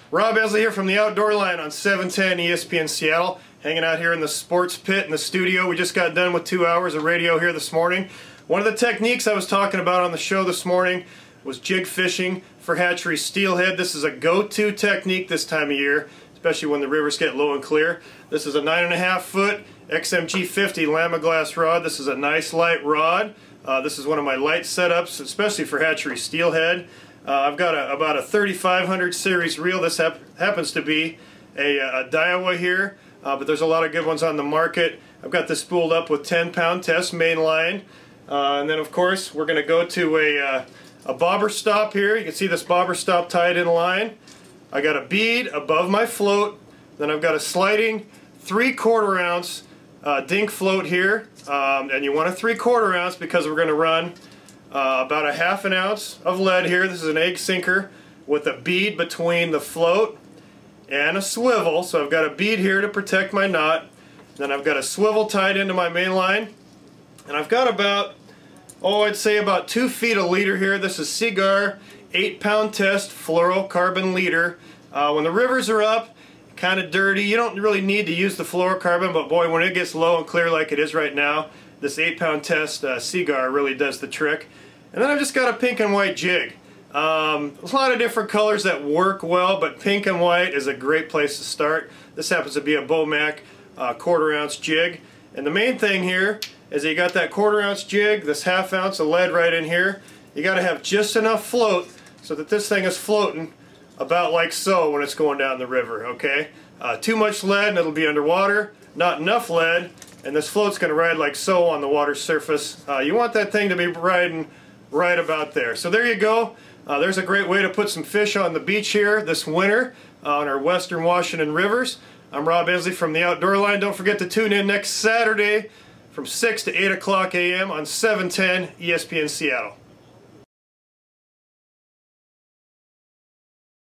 Rob Esley here from the Outdoor Line on 710 ESPN Seattle, hanging out here in the sports pit in the studio. We just got done with 2 hours of radio here this morning. One of the techniques I was talking about on the show this morning was jig fishing for hatchery steelhead. This is a go-to technique this time of year, especially when the rivers get low and clear. This is a 9.5 foot XMG 50 Lamaglass rod. This is a nice light rod. This is one of my light setups, especially for hatchery steelhead. I've got about a 3500 series reel. This happens to be a Daiwa here, but there's a lot of good ones on the market. I've got this spooled up with 10-pound test main line. And then of course we're going to go to a bobber stop here. You can see this bobber stop tied in line. I got a bead above my float. Then I've got a sliding 3/4 ounce dink float here. And you want a 3/4 ounce because we're going to run about a 1/2 ounce of lead here. This is an egg sinker with a bead between the float and a swivel. So I've got a bead here to protect my knot. Then I've got a swivel tied into my main line. And I've got about, I'd say about 2 feet of leader here. This is Cigar 8-pound test fluorocarbon leader. When the rivers are up, kind of dirty, you don't really need to use the fluorocarbon, but boy, when it gets low and clear like it is right now, this 8-pound test Cigar really does the trick. And then I've just got a pink and white jig. There's a lot of different colors that work well, but pink and white is a great place to start. This happens to be a Bomac 1/4 ounce jig. And the main thing here is that you got that 1/4 ounce jig, this 1/2 ounce of lead right in here. You got to have just enough float so that this thing is floating about like so when it's going down the river, okay? Too much lead and it'll be underwater. Not enough lead and this float's going to ride like so on the water surface. You want that thing to be riding right about there. So there you go. There's a great way to put some fish on the beach here this winter on our western Washington rivers. I'm Rob Esley from the Outdoor Line. Don't forget to tune in next Saturday from 6 to 8 o'clock a.m. on 710 ESPN Seattle.